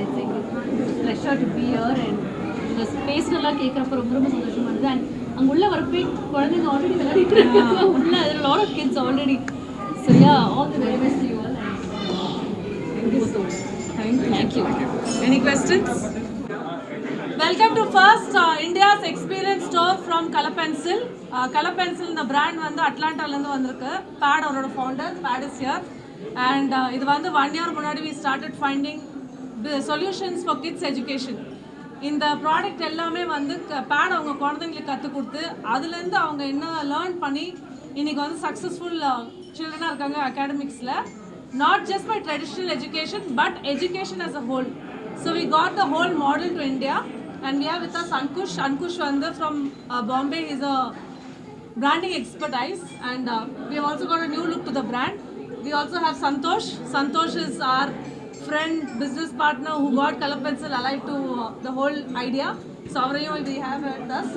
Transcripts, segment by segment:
It's a pleasure to be here and இந்த ஸ்பேஸ்லாம் கேட்குறப்ப ரொம்ப ரொம்ப சந்தோஷமா இருந்தது. அண்ட் அங்கே உள்ள வரப்பே குழந்தைங்க ஆல்ரெடி விளையாடிட்டு இருக்காங்க உள்ள. அதில் lot of kids already. So yeah, all the very best to you all. Thank you. Any questions? Welcome to first India's experience store from Color Pencil. Color Pencil இந்த brand வந்து அட்லாண்டாலேருந்து வந்திருக்கு. Pad அவரோட founder, Pad is here. And இது வந்து 1 year முன்னாடி we started finding the solutions for kids education. இந்த product எல்லாமே வந்து Pad அவங்க குழந்தைங்களுக்கு கற்றுக் கொடுத்து அதுலேருந்து அவங்க என்ன லேர்ன் பண்ணி இன்றைக்கி வந்து சக்ஸஸ்ஃபுல் சில்ட்ரனாக இருக்காங்க அகாடமிக்ஸில். Not just by traditional education, but education as a whole. So we got the whole model to India, and we have with us Ankush. Ankush Vanda from Bombay is a branding expertise, and we have also got a new look to the brand. We also have Santosh. Santosh is our friend, business partner who got Color Pencil alive to the whole idea. So we have with us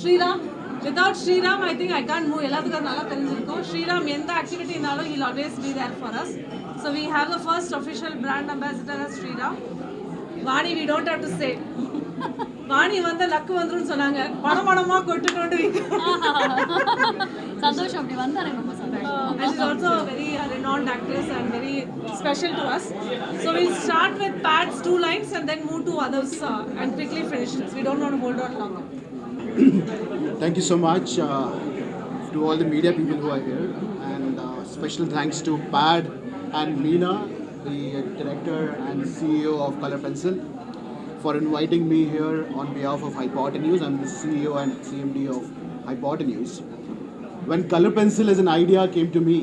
Shriram. Without Shriram, I think I can't move. Shriram, எந்த activity இருந்தாலும் he'll always be there for us. So we have the first official brand ambassador as Shriram. Vani, we don't have to say. Vani வந்து luck வந்துருன்னு சொன்னாங்க. பணமா கொட்டுட்டு சந்தோஷம். அப்படி வந்தா எனக்கு ரொம்ப சந்தோஷம். And she's also a very renowned actress and very special to us. So we'll start with Pad's 2 lines and then move to others and quickly finish it. We don't want to hold on longer. Thank you so much to all the media people who are here, and special thanks to Pad and Meena, the director and CEO of Color Pencil, for inviting me here on behalf of Hypotenuse. I'm the CEO and CMD of Hypotenuse. When Color Pencil as an idea came to me,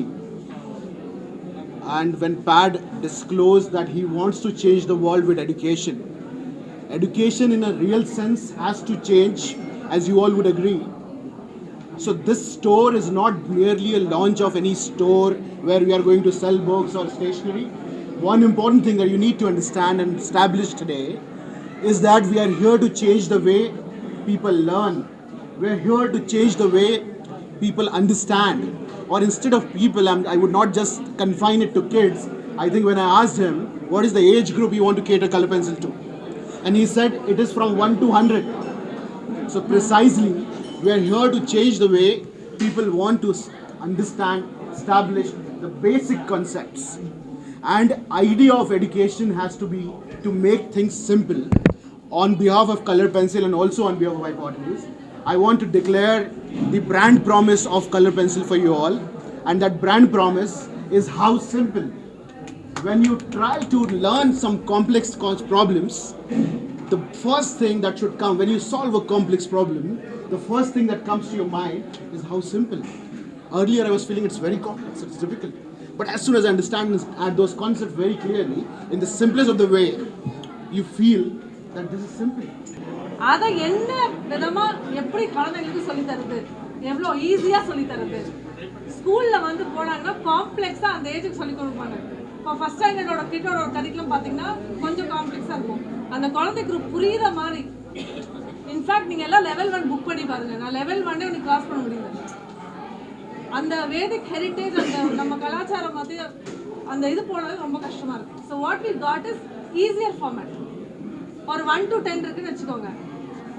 and when Pad disclosed that he wants to change the world with education, education in a real sense has to change, as you all would agree. So this store is not merely a launch of any store where we are going to sell books or stationery. One important thing that you need to understand and establish today is that we are here to change the way people learn. We are here to change the way people understand. Or instead of people, I would not just confine it to kids. I think when I asked him, what is the age group you want to cater Color Pencil to? And he said, it is from 1 to 100. So precisely, we are here to change the way people want to understand, establish the basic concepts. And idea of education has to be to make things simple. On behalf of Color Pencil and also on behalf of Hypotenuse, I want to declare the brand promise of Color Pencil for you all. And that brand promise is how simple. When you try to learn some complex problems, the first thing that should come when you solve a complex problem, the first thing that comes to your mind is how simple. Earlier I was feeling it's very complex, it's difficult. But as soon as I understand those concepts very clearly, in the simplest of the way, you feel that this is simple. அதை என்ன விதமா எப்படி குழந்தைங்களுக்கு சொல்லி தருது, எவ்வளோ ஈஸியா சொல்லி தருது. ஸ்கூல்ல வந்து போனாங்கன்னா காம்ப்ளெக்ஸா அந்த ஏஜுக்கு சொல்லி கொடுப்பாங்க. இப்போ ஃபர்ஸ்ட் ஸ்டாண்டர்டோட கிட்டோட ஒரு கரிக்குலம் பார்த்தீங்கன்னா கொஞ்சம் காம்ப்ளெக்ஸாக இருக்கும். அந்த குழந்தை குரூப் புரியுற மாதிரி. இன்ஃபேக்ட் நீங்கள் எல்லாம் லெவல் 1 புக் பண்ணி பாருங்க. நான் லெவல் 1 எனக்கு கிராஸ் பண்ண முடியல. அந்த வேதிக் ஹெரிட்டேஜ், அந்த நம்ம கலாச்சாரம் வந்து அந்த இது போனது ரொம்ப கஷ்டமாக இருக்குது. So what we got is easier format. ஒரு 1 to 10 இருக்குன்னு வச்சுக்கோங்க.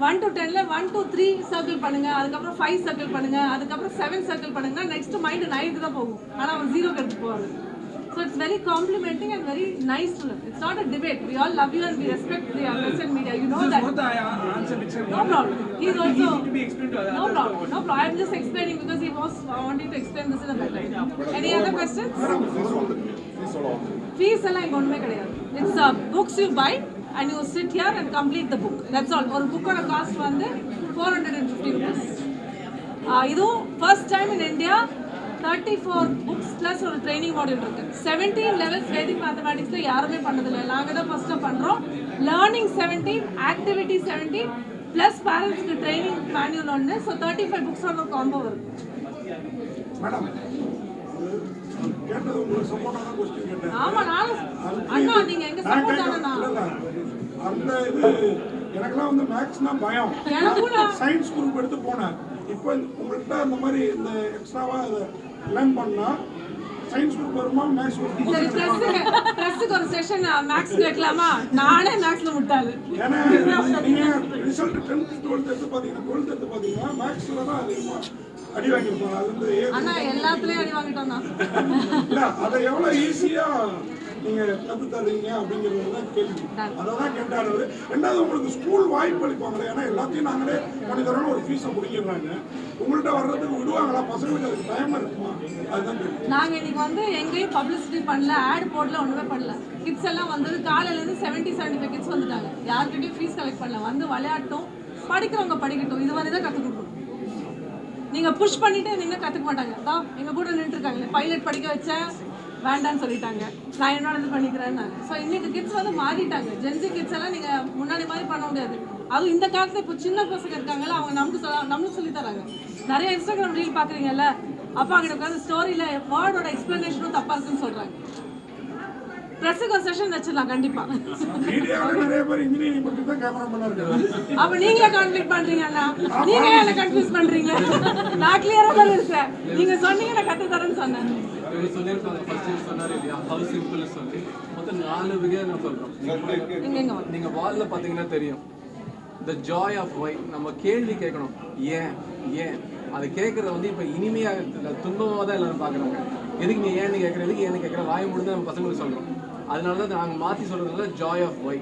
1 to 10ல 1 to 3 சர்க்கிள் பண்ணுங்க, அதுக்கப்புறம் 5 சர்க்கிள் பண்ணுங்க, அதுக்கப்புறம் 7 சர்க்கிள் பண்ணுங்கன்னா நெக்ஸ்ட் மைண்டு 9க்கு தான் போகும். ஆனால் அவன் 0க்கு எடுத்து போவாங்க. So it's very complimenting and very nice to learn. It's not a debate. We all love you and we respect the press and media. You know that. No problem. He's also. No problem. No problem. I'm just explaining because he was wanting to explain this in a better way. Any other questions? Fees alla inga onnume kediyadu. It's books you buy and you sit here and complete the book. That's all. Or book oda cost vandu 450 rupees. Idu first time in India 34 books plus ஒரு training module இருக்கு. 17 levels வேதிக் மேத்தமேட்டிக்ஸ்ல யாருமே பண்ணதில்லை. நாங்கள் தான் first பண்ணுறோம். Learning 17, activity 17 plus பேரண்ட்ஸ்க்கு training manual ஒன்று. So 35 புக்ஸோட ஒரு காம்போ வரும். ஆமாம், நானும் அண்ணா நீங்கள் எங்கள் சப்போர்ட் தானண்ணா. அந்த இது எனக்குலாம் வந்து மேக்ஸ்னா பயம். சயின்ஸ் குரூப் எடுத்து போனேன். இப்போ உங்கள்கிட்ட அந்த மாதிரி இந்த எக்ஸ்ட்ராவாக அதை லேர்ன் பண்ணால் சயின்ஸ் குரூப் வருமா மேக்ஸ் குரூப் சரி ட்ரெஸ்ஸுக்கு ஒரு செஷன் மேக்ஸ் வைக்கலாமா? நானே மேக்ஸ்ல முட்டாளு. ஏன்னா நீங்க ரிசல்ட் 10th 12th எடுத்து பாத்தீங்கன்னா மேக்ஸ்ல தான் அதிகமா அடி வாங்கிருப்பாங்க. அது வந்து ஆனா எல்லாத்துலயும் அடி வாங்கிட்டோம் தான். இல்ல அதை எவ்வளவு ஈஸியா நீங்க கத்து தர்றீங்க அப்படிங்கிறது தான் கேள்வி. அதான் கேட்டாரு. ரெண்டாவது உங்களுக்கு ஸ்கூல் வாய்ப்பு அளிப்பாங்களே, ஏன்னா எல்லாத்தையும் நாங்களே பண்ணி தரோம்னு ஒரு ஃபீஸை முடிக்கிறாங்க. உங்கள்கிட்ட வர்றதுக்கு விடுவாங்களா? பசங்களுக்கு அதுக்கு டைம் இருக்குமா? அதுதான் கேள்வி. நாங்க இன்னைக்கு வந்து எங்கேயும் பப்ளிசிட்டி பண்ணல, ஆட் போடல, ஒண்ணுமே பண்ணல. கிட்ஸ் எல்லாம் வந்தது காலையில இருந்து 70-75 கிட்ஸ் வந்துட்டாங்க. யார்கிட்டயும் ஃபீஸ் கலெக்ட் பண்ணல. வந்து விளையாட்டும், படிக்கிறவங்க படிக்கட்டும், இது மாதிரி தான் கற்றுக் கொடுக்கணும். நீங்க புஷ் பண்ணிட்டு நீங்க கற்றுக்க மாட்டாங்க. அதான் எங்க கூட நின்று இருக்காங்க. பைலட் படிக்க வச்சேன், வேண்டான்னு சொல்லிட்டாங்க. நான் என்னோட இது பண்ணிக்கிறேன்னு. ஸோ இன்னைக்கு கிட்ஸ் வந்து மாறிட்டாங்க. ஜென்சி கிட்ஸ் எல்லாம் நீங்க முன்னாடி மாதிரி பண்ண முடியாது. அதுவும் இந்த காலத்துல இப்போ சின்ன பசங்க இருக்காங்கல்ல, அவங்க நம்மளுக்கு சொல்லி தராங்க. நிறைய இன்ஸ்டாகிராம் ரீல் பாக்குறீங்கல்ல, அப்பா கிட்ட உட்காந்து ஸ்டோரியில வேர்டோட எக்ஸ்பிளனேஷனும் தப்பா இருக்குன்னு சொல்றாங்க. ப்ரெஸ்ஸுக்கு ஒரு செஷன் வச்சிடலாம் கண்டிப்பா. மீடியாவில் நிறைய பேர் இன்ஜினியரிங் பற்றி தான் கேமரா பண்ணாரு. அப்ப நீங்களே கான்ஃபிளிக் பண்றீங்க அண்ணா, நீங்க என்ன கன்ஃபியூஸ் பண்றீங்க? நான் கிளியரா தான் இருக்கேன். நீங்க சொன்னீங்க நான் கத்து தரேன்னு சொன்னேன். இவர் சொல்லியிருக்காங்க ஃபர்ஸ்ட் சொன்னார் இல்லையா, ஹவு சிம்பிள் சொல்லி மொத்தம் 4 வகையாக நான் சொல்கிறோம். நீங்கள் வாலில் பார்த்தீங்கன்னா தெரியும், த ஜாய் ஆஃப் ஒய். நம்ம கேள்வி கேட்கணும், ஏன் ஏன் அதை கேட்குறத வந்து இப்போ இனிமையாக துன்பமாக தான் எல்லாரும் பார்க்குறாங்க. எதுக்கு நீ ஏன்னு கேட்குற, எதுக்கு ஏன்னு கேட்குற, வாய் முடிந்து நம்ம பசங்களுக்கு சொல்கிறோம். அதனால தான் நாங்கள் மாற்றி சொல்கிறதுனால ஜாய் ஆஃப் ஒய்.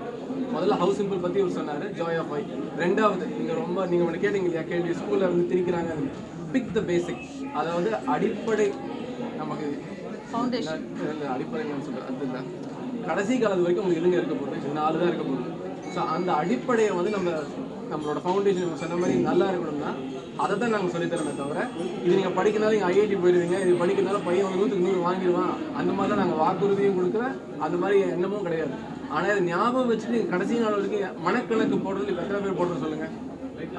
முதல்ல ஹவு சிம்பிள் பற்றி இவர் சொன்னார், ஜாய் ஆஃப் ஒய். ரெண்டாவது நீங்கள் ஒன்று கேட்டீங்க இல்லையா கேள்வி, ஸ்கூலில் வந்து திணிக்கிறாங்க. பிக் த பேசிக், அதாவது அடிப்படை நமக்கு ஃபவுண்டேஷன் அடிப்படை சொல்கிறேன். அது கடைசி காலத்து வரைக்கும் உங்களுக்கு எதுங்க இருக்க போகுது, 4 தான் இருக்க போகுது. ஸோ அந்த அடிப்படையை வந்து நம்மளோட ஃபவுண்டேஷன் சொன்ன மாதிரி நல்லா இருக்கணும்னா அதை தான் நாங்கள் சொல்லித்தரமே தவிர, இது நீங்கள் படிக்கிறனால நீங்கள் ஐஐடி போயிடுவீங்க, இது படிக்கிறனால பையன் 100க்கு 100 வாங்கிடுவான், அந்த மாதிரிலாம் நாங்கள் வாக்குறுதியும் கொடுக்குற அந்த மாதிரி எண்ணமும் கிடையாது. ஆனால் இது ஞாபகம் வச்சுட்டு கடைசி நாள் வரைக்கும் மனக்கணக்கு போடுறது இப்போ எத்தனை பேர் போடுறது சொல்லுங்கள்.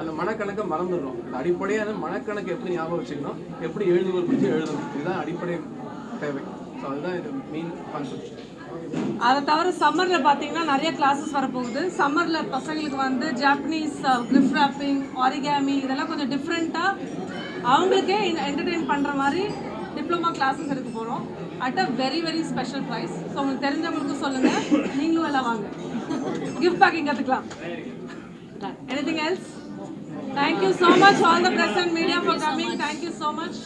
அந்த மனக்கணக்கை மறந்துடுறோம். அந்த அடிப்படையான மனக்கணக்கு எப்படி ஞாபகம் வச்சுக்கணும், எப்படி எழுதுவோர் பிடிச்சி எழுதணும், இதுதான் அடிப்படை தேவை. ஸோ அதுதான் இது மெயின் கான்செப்ட். அதை தவிர சம்மரில் பார்த்தீங்கன்னா நிறைய கிளாஸஸ் வரப்போகுது. சம்மரில் பசங்களுக்கு வந்து ஜாப்பனீஸ் கிரிஃப்ட் ராப்பிங், ஆரிகாமி, இதெல்லாம் கொஞ்சம் டிஃப்ரெண்ட்டாக அவங்களுக்கே என்டர்டெயின் பண்ணுற மாதிரி டிப்ளமா கிளாஸஸ் எடுக்க போகிறோம் at a very very special price. So உங்களுக்கு தெரிஞ்சவங்களுக்கும் சொல்லுங்கள், நீங்களும் எல்லாம் வாங்க, கிஃப்ட் பேக்கிங் கற்றுக்கலாம். Anything else? Thank you so much all the press and media for coming. Thank you so much.